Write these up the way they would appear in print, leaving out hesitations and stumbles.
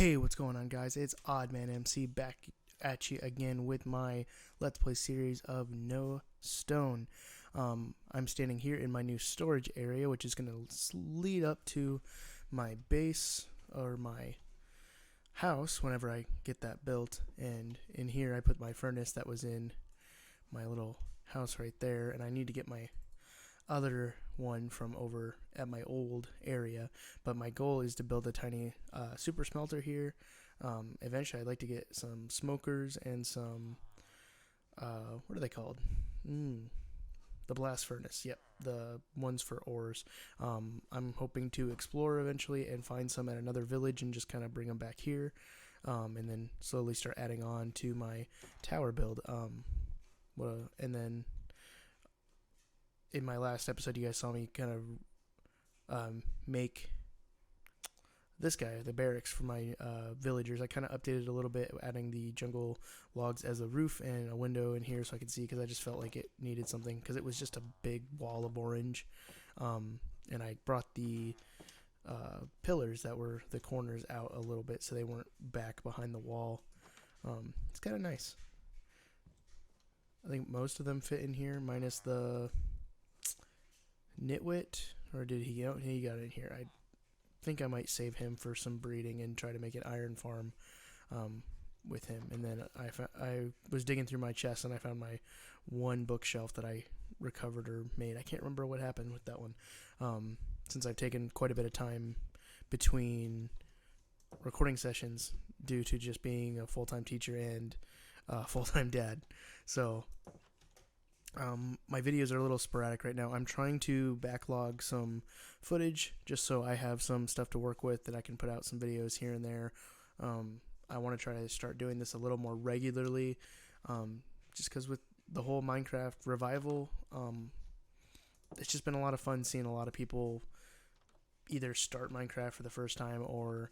Hey, what's going on, guys? It's OddManMC back at you again with my Let's Play series of No Stone. I'm standing here in my new storage area, which is going to lead up to my base or my house whenever I get that built. And in here, I put my furnace that was in my little house right there, and I need to get my other one from over at my old area, but my goal is to build a tiny super smelter here. Eventually I'd like to get some smokers and some what are they called? The blast furnace. Yep, the ones for ores. I'm hoping to explore eventually and find some at another village and just kind of bring them back here, and then slowly start adding on to my tower build. And then in my last episode, you guys saw me kind of make this guy, the barracks for my villagers. I kind of updated a little bit, adding the jungle logs as a roof and a window in here so I could see, because I just felt like it needed something, because it was just a big wall of orange. And I brought the pillars that were the corners out a little bit so they weren't back behind the wall. It's kind of nice. I think most of them fit in here, minus the Nitwit, or did he got it in here? I think I might save him for some breeding and try to make an iron farm with him. And then I was digging through my chest and I found my one bookshelf that I recovered or made. I can't remember what happened with that one, since I've taken quite a bit of time between recording sessions due to just being a full-time teacher and full-time dad. So my videos are a little sporadic right now. I'm trying to backlog some footage just so I have some stuff to work with, that I can put out some videos here and there. I want to try to start doing this a little more regularly, just because with the whole Minecraft revival, it's just been a lot of fun seeing a lot of people either start Minecraft for the first time or,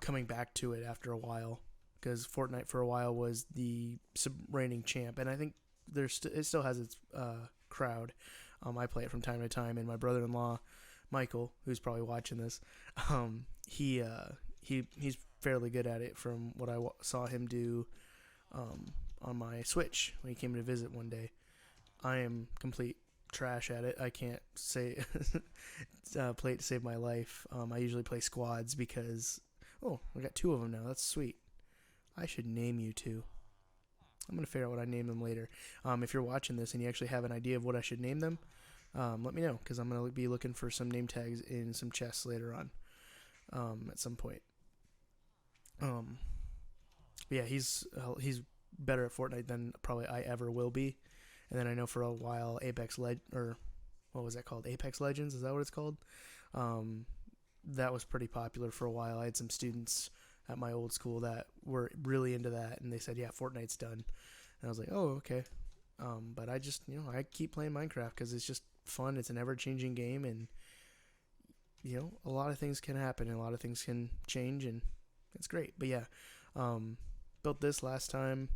coming back to it after a while. Because Fortnite for a while was the reigning champ, and I think it still has its crowd. I play it from time to time, and my brother-in-law, Michael, who's probably watching this, he's fairly good at it from what I saw him do on my Switch when he came to visit one day. I am complete trash at it. I can't say play it to save my life. I usually play squads because, I got two of them now. That's sweet. I should name you two. I'm going to figure out what I name them later. If you're watching this and you actually have an idea of what I should name them, let me know, because I'm going to be looking for some name tags in some chests later on at some point. Yeah, he's better at Fortnite than probably I ever will be. And then I know for a while what was that called? Apex Legends? Is that what it's called? That was pretty popular for a while. I had some students at my old school that were really into that, and they said, yeah, Fortnite's done. And I was like, oh, okay. But I just, I keep playing Minecraft because it's just fun. It's an ever-changing game, and, a lot of things can happen, and a lot of things can change, and it's great. But yeah, built this last time.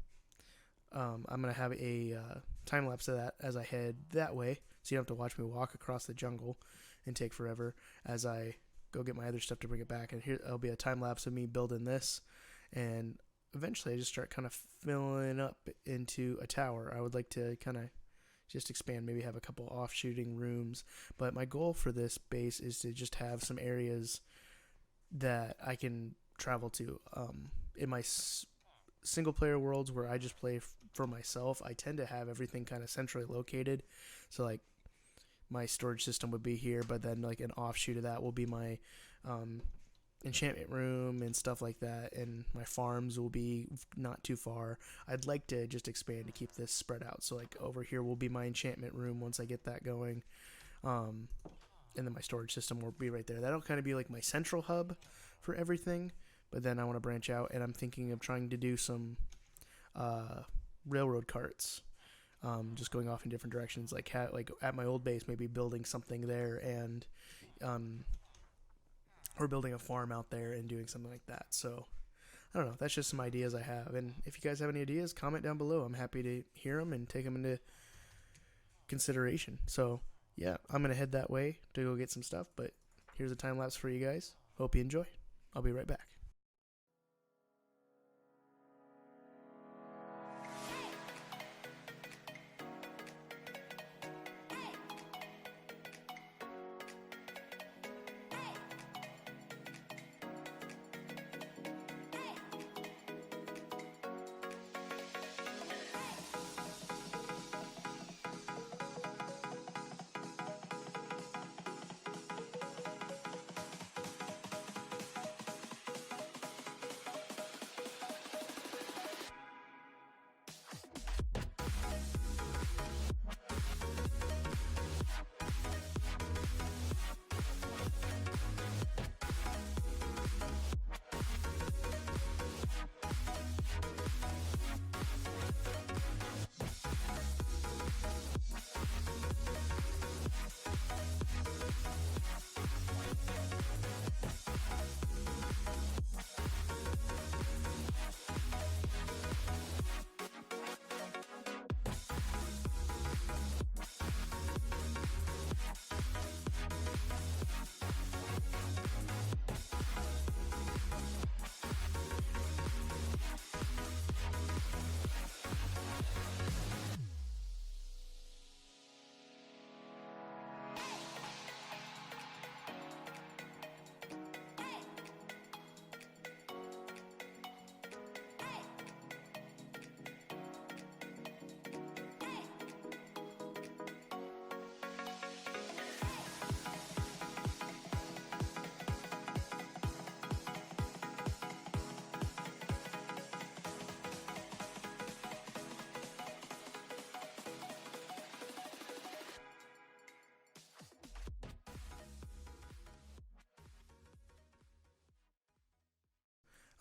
I'm going to have a time-lapse of that as I head that way, so you don't have to watch me walk across the jungle and take forever as I go get my other stuff to bring it back. And here there'll be a time lapse of me building this, and eventually I just start kind of filling up into a tower. I would like to kind of just expand, maybe have a couple off-shooting rooms, but my goal for this base is to just have some areas that I can travel to. In my single player worlds where I just play for myself, I tend to have everything kind of centrally located, so like my storage system would be here, but then like an offshoot of that will be my enchantment room and stuff like that, and my farms will be not too far. I'd like to just expand to keep this spread out, so like over here will be my enchantment room once I get that going, and then my storage system will be right there. That'll kind of be like my central hub for everything, but then I want to branch out, and I'm thinking of trying to do some railroad carts. Just going off in different directions, like at my old base, maybe building something there, and or building a farm out there and doing something like that. So I don't know. That's just some ideas I have, and if you guys have any ideas, comment down below. I'm happy to hear them and take them into consideration. So yeah, I'm gonna head that way to go get some stuff. But here's a time lapse for you guys. Hope you enjoy. I'll be right back.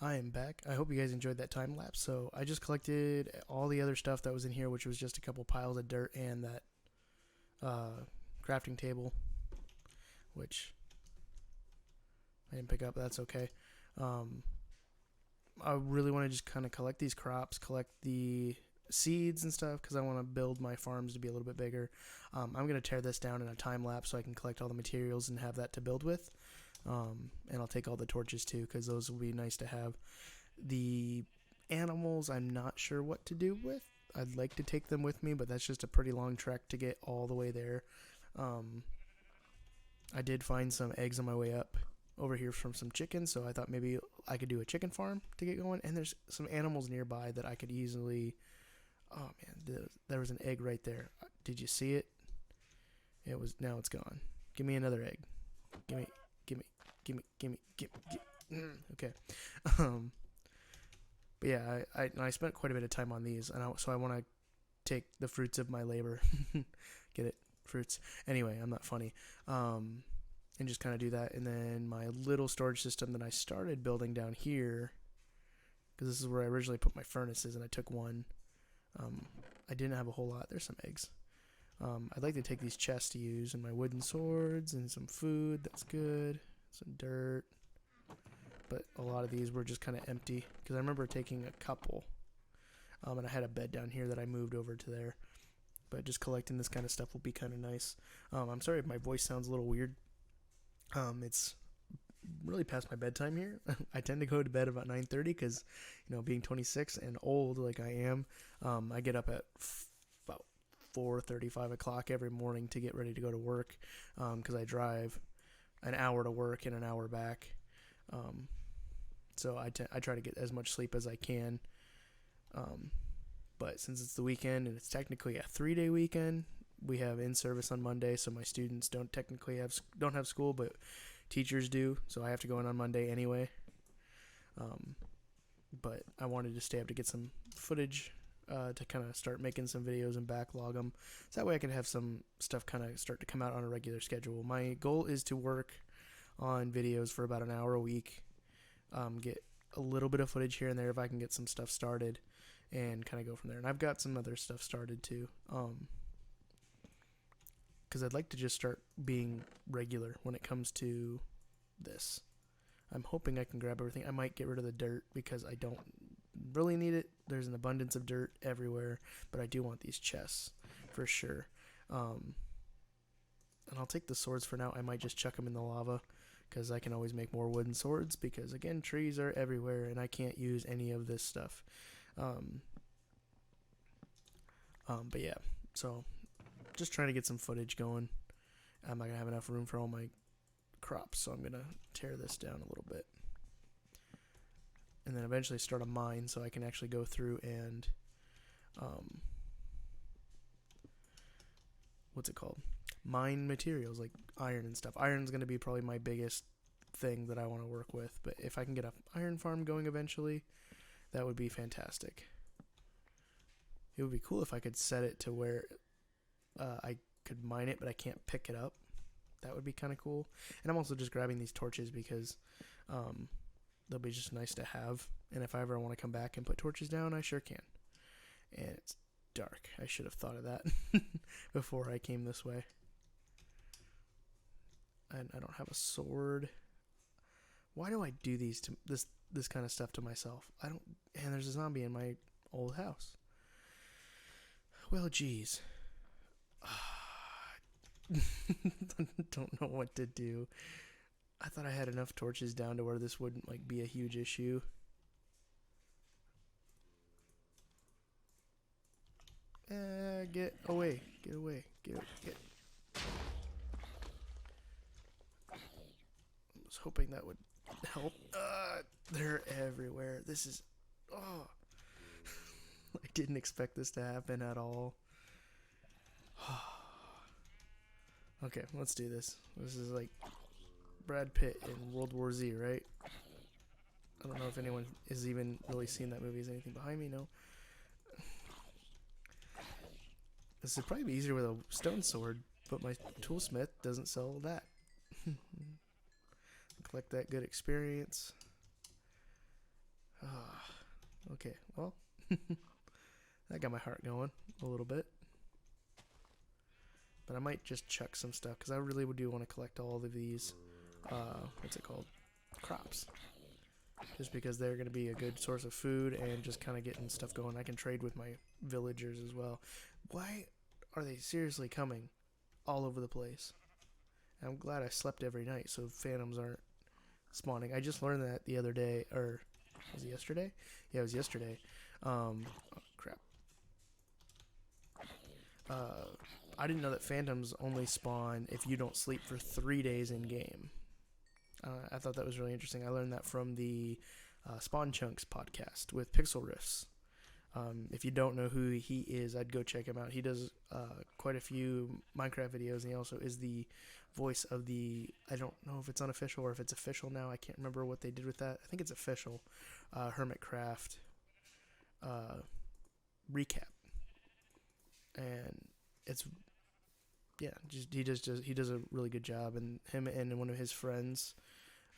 I am back. I hope you guys enjoyed that time lapse. So I just collected all the other stuff that was in here, which was just a couple piles of dirt and that crafting table, which I didn't pick up. That's okay. I really want to just kind of collect these crops, collect the seeds and stuff, because I want to build my farms to be a little bit bigger. I'm going to tear this down in a time lapse so I can collect all the materials and have that to build with. And I'll take all the torches too, because those will be nice to have. The animals, I'm not sure what to do with. I'd like to take them with me, but that's just a pretty long trek to get all the way there. I did find some eggs on my way up over here from some chickens, so I thought maybe I could do a chicken farm to get going. And there's some animals nearby that I could easily... Oh man, there was an egg right there. Did you see it? It was... Now it's gone. Give me another egg. Give me. Okay. But yeah, I spent quite a bit of time on these, and so I want to take the fruits of my labor. Get it? Fruits. Anyway, I'm not funny. And just kind of do that. And then my little storage system that I started building down here, because this is where I originally put my furnaces, and I took one. I didn't have a whole lot. There's some eggs. I'd like to take these chests to use, and my wooden swords, and some food. That's good. Some dirt. But a lot of these were just kind of empty, because I remember taking a couple. And I had a bed down here that I moved over to there. But just collecting this kind of stuff will be kind of nice. I'm sorry if my voice sounds a little weird. It's really past my bedtime here. I tend to go to bed about 9:30 because, being 26 and old like I am, I get up at about 4:30, 5 o'clock every morning to get ready to go to work, because I drive an hour to work and an hour back. So I try to get as much sleep as I can. But since it's the weekend and it's technically a 3-day weekend, we have in-service on Monday, so my students don't have school, but teachers do, so I have to go in on Monday anyway. But I wanted to stay up to get some footage to kind of start making some videos and backlog them, so that way I can have some stuff kind of start to come out on a regular schedule. My goal is to work on videos for about an hour a week, get a little bit of footage here and there if I can get some stuff started, and kind of go from there. And I've got some other stuff started too, because I'd like to just start being regular when it comes to this. I'm hoping I can grab everything. I might get rid of the dirt because I don't really need it. There's an abundance of dirt everywhere, but I do want these chests for sure. And I'll take the swords for now. I might just chuck them in the lava because I can always make more wooden swords, because again, trees are everywhere and I can't use any of this stuff. But yeah, so just trying to get some footage going. I'm not gonna have enough room for all my crops, so I'm gonna tear this down a little bit, and then eventually start a mine so I can actually go through and what's it called? Mine materials like iron and stuff. Iron's gonna be probably my biggest thing that I want to work with, but if I can get an iron farm going eventually, that would be fantastic. It would be cool if I could set it to where I could mine it, but I can't pick it up. That would be kind of cool. And I'm also just grabbing these torches because they'll be just nice to have. And if I ever want to come back and put torches down, I sure can. And it's dark. I should have thought of that before I came this way. And I don't have a sword. Why do I do this kind of stuff to myself? I don't. And there's a zombie in my old house. Well, geez. Don't know what to do. I thought I had enough torches down to where this wouldn't like be a huge issue. Get away. Get away. Get. I was hoping that would help. They're everywhere. This is... Oh. I didn't expect this to happen at all. Okay, let's do this. This is like Brad Pitt in World War Z, right? I don't know if anyone has even really seen that movie. Is anything behind me? No. This would probably be easier with a stone sword, but my toolsmith doesn't sell that. Collect that good experience. Okay, well, that got my heart going a little bit. But I might just chuck some stuff, because I really do want to collect all of these, what's it called, crops. Just because they're going to be a good source of food and just kind of getting stuff going. I can trade with my villagers as well. Why are they seriously coming all over the place? And I'm glad I slept every night so phantoms aren't spawning. I just learned that the other day, or was it yesterday? Yeah, it was yesterday. Oh, crap. I didn't know that phantoms only spawn if you don't sleep for 3 days in game. I thought that was really interesting. I learned that from the Spawn Chunks podcast with Pixel Riffs. If you don't know who he is, I'd go check him out. He does quite a few Minecraft videos, and he also is the voice of the, I don't know if it's unofficial or if it's official now. I can't remember what they did with that. I think it's official. Hermitcraft recap. And it's, yeah, just he does a really good job. And him and one of his friends,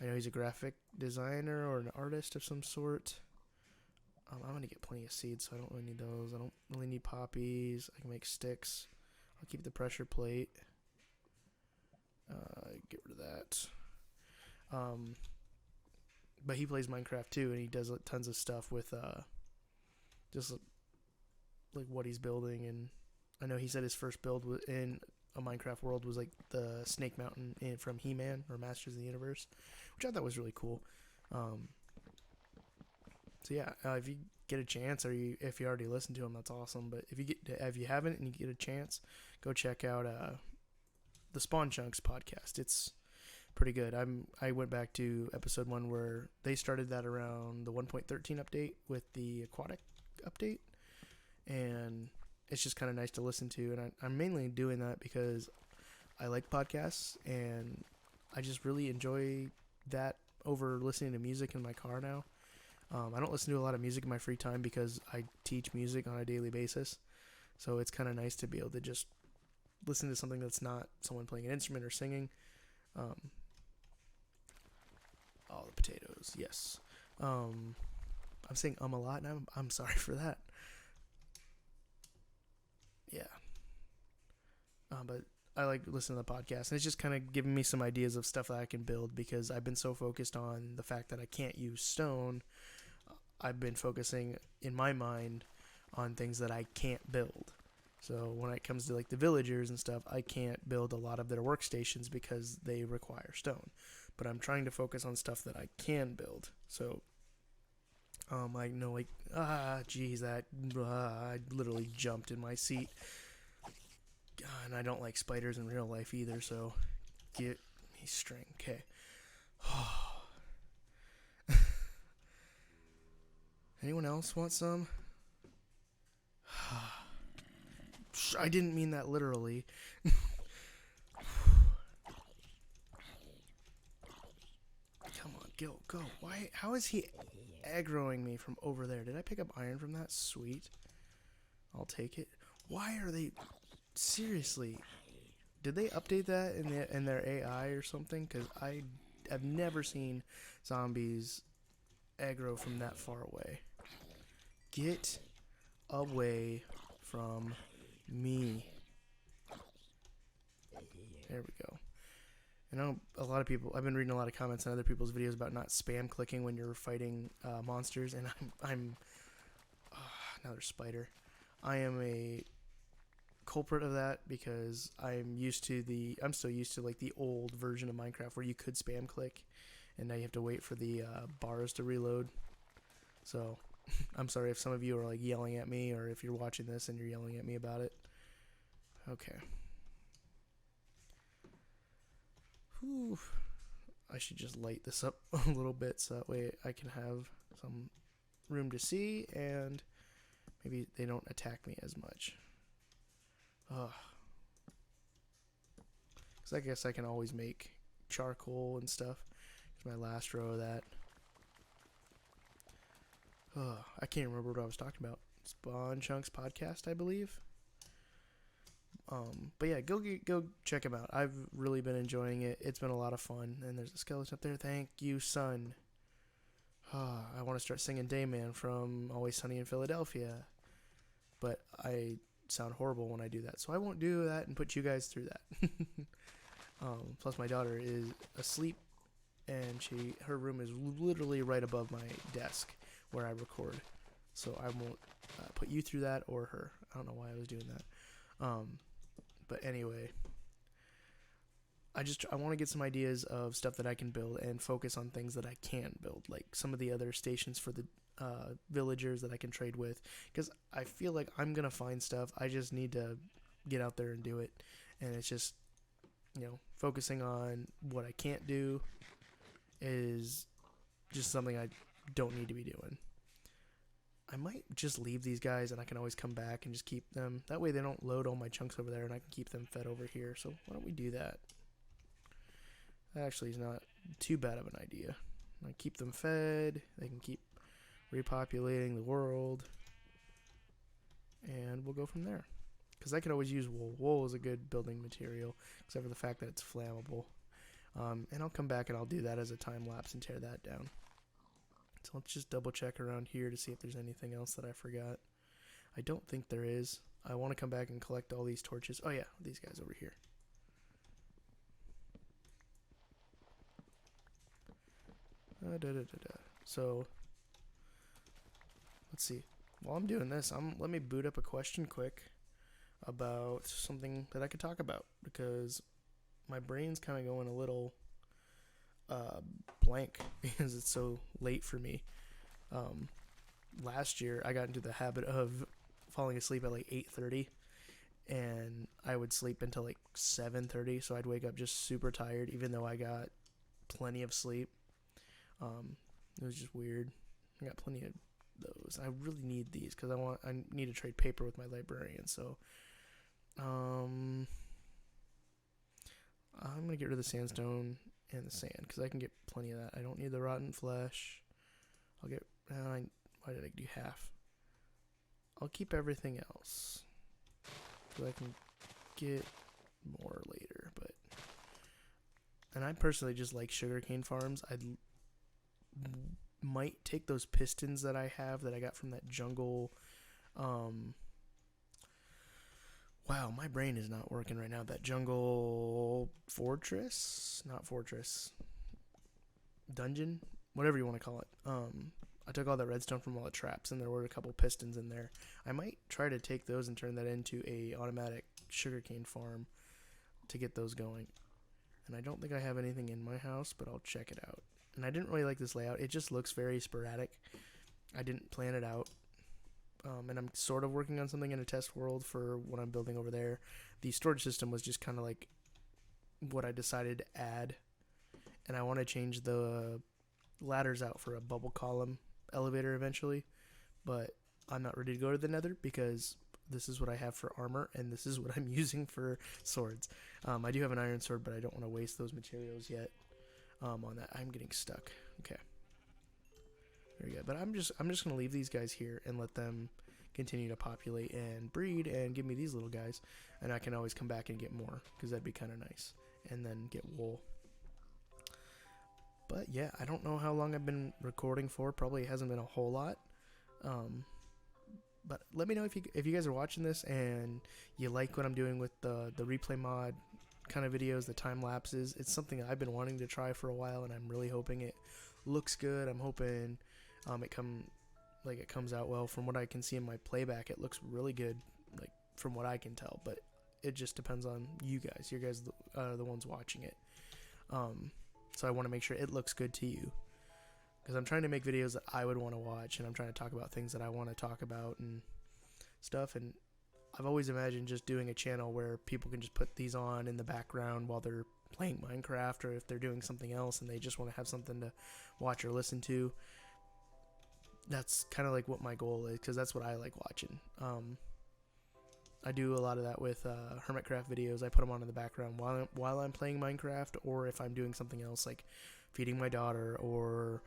I know he's a graphic designer or an artist of some sort. I'm going to get plenty of seeds, so I don't really need those. I don't really need poppies. I can make sticks. I'll keep the pressure plate. Get rid of that. But he plays Minecraft too, and he does tons of stuff with just like what he's building. And I know he said his first build in a Minecraft world was like the Snake Mountain from He-Man or Masters of the Universe, which I thought was really cool. So yeah, if you get a chance, or if you already listened to him, that's awesome. But if you haven't and you get a chance, go check out the Spawn Chunks podcast. It's pretty good. I went back to episode 1 where they started that around the 1.13 update with the aquatic update, and it's just kind of nice to listen to. And I'm mainly doing that because I like podcasts, and I just really enjoy that over listening to music in my car now. I don't listen to a lot of music in my free time because I teach music on a daily basis. So it's kind of nice to be able to just listen to something that's not someone playing an instrument or singing. All the potatoes, yes. I'm saying a lot, and I'm sorry for that. Yeah. But I like listening to the podcast, and it's just kind of giving me some ideas of stuff that I can build, because I've been so focused on the fact that I can't use stone. I've been focusing in my mind on things that I can't build. So when it comes to like the villagers and stuff, I can't build a lot of their workstations because they require stone. but I'm trying to focus on stuff that I can build. So, I know, like, geez, I literally jumped in my seat. And I don't like spiders in real life either, so get me string. Okay. Anyone else want some? I didn't mean that literally. Come on, go. Why? How is he aggroing me from over there? Did I pick up iron from that? Sweet. I'll take it. Why are they... Seriously. Did they update that in their AI or something? Because I have never seen zombies aggro from that far away. Get away from me. There we go. I know a lot of people, I've been reading a lot of comments on other people's videos about not spam clicking when you're fighting monsters, and I'm another spider. I am a culprit of that because I'm still used to like the old version of Minecraft where you could spam click, and now you have to wait for the bars to reload. So I'm sorry if some of you are like yelling at me, or if you're watching this and you're yelling at me about it. Okay. Whew. I should just light this up a little bit so that way I can have some room to see and maybe they don't attack me as much. Ugh. Because I guess I can always make charcoal and stuff. Here's my last row of that. I can't remember what I was talking about. Spawn Chunks podcast, I believe. But yeah, go check him out. I've really been enjoying it. It's been a lot of fun. And there's a skeleton up there. Thank you, son. I want to start singing Dayman from Always Sunny in Philadelphia. But I sound horrible when I do that. So I won't do that and put you guys through that. Plus my daughter is asleep. And her room is literally right above my desk where I record. So I won't put you through that or her. I don't know why I was doing that. But anyway, I want to get some ideas of stuff that I can build and focus on things that I can build, like some of the other stations for the villagers that I can trade with, because I feel like I'm gonna find stuff. I just need to get out there and do it, and it's just, focusing on what I can't do is just something I don't need to be doing. I might just leave these guys and I can always come back and just keep them. That way they don't load all my chunks over there and I can keep them fed over here. So why don't we do that? That actually is not too bad of an idea. I keep them fed. They can keep repopulating the world. And we'll go from there. Because I could always use wool. Wool is a good building material, except for the fact that it's flammable. And I'll come back and I'll do that as a time lapse and tear that down. So let's just double check around here to see if there's anything else that I forgot. I don't think there is. I want to come back and collect all these torches. Oh yeah, these guys over here. So, let's see. While I'm doing this, let me boot up a question quick about something that I could talk about, because my brain's kind of going a little blank because it's so late for me. Last year I got into the habit of falling asleep at like 8:30, and I would sleep until like 7:30, so I'd wake up just super tired even though I got plenty of sleep. It was just weird. I got plenty of those. I really need these because I need to trade paper with my librarian. So I'm gonna get rid of the sandstone and the sand because I can get plenty of that. I don't need the rotten flesh. I'll get why did I do half? I'll keep everything else so I can get more later. And I personally just like sugarcane farms. I might take those pistons that I have that I got from that jungle. Wow, my brain is not working right now. That jungle dungeon, whatever you want to call it. I took all that redstone from all the traps, and there were a couple pistons in there. I might try to take those and turn that into a automatic sugarcane farm to get those going. And I don't think I have anything in my house, but I'll check it out. And I didn't really like this layout. It just looks very sporadic. I didn't plan it out. And I'm sort of working on something in a test world for what I'm building over there. The storage system was just kind of like what I decided to add. And I want to change the ladders out for a bubble column elevator eventually. But I'm not ready to go to the nether because this is what I have for armor, and this is what I'm using for swords. I do have an iron sword, but I don't want to waste those materials yet on that. I'm getting stuck. Okay. There we go. But I'm just gonna leave these guys here and let them continue to populate and breed and give me these little guys, and I can always come back and get more because that'd be kind of nice, and then get wool. But yeah, I don't know how long I've been recording for. Probably hasn't been a whole lot. But let me know if you guys are watching this and you like what I'm doing with the replay mod kind of videos, the time lapses. It's something I've been wanting to try for a while, and I'm really hoping it looks good. I'm hoping it comes out well. From what I can see in my playback, it looks really good, like from what I can tell. But it just depends on you guys. You guys are the ones watching it. So I want to make sure it looks good to you. Because I'm trying to make videos that I would want to watch, and I'm trying to talk about things that I want to talk about and stuff. And I've always imagined just doing a channel where people can just put these on in the background while they're playing Minecraft, or if they're doing something else and they just want to have something to watch or listen to. That's kind of like what my goal is, because that's what I like watching. I do a lot of that with Hermitcraft videos. I put them on in the background while I'm playing Minecraft, or if I'm doing something else like feeding my daughter or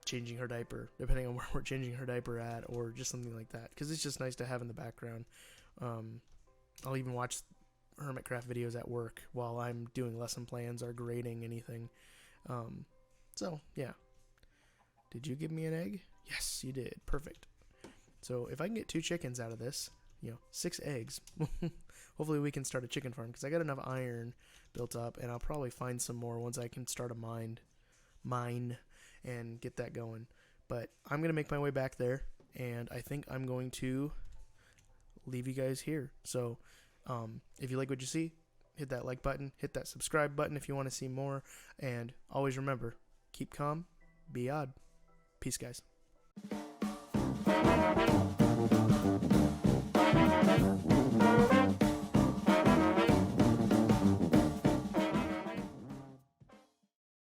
changing her diaper, depending on where we're changing her diaper at, or just something like that, because it's just nice to have in the background. I'll even watch Hermitcraft videos at work while I'm doing lesson plans or grading anything. So yeah, did you give me an egg? Yes, you did. Perfect. So if I can get 2 chickens out of this, 6 eggs, hopefully we can start a chicken farm, because I got enough iron built up, and I'll probably find some more once I can start a mine and get that going. But I'm going to make my way back there, and I think I'm going to leave you guys here. So if you like what you see, hit that like button, hit that subscribe button if you want to see more, and always remember, keep calm, be odd. Peace, guys.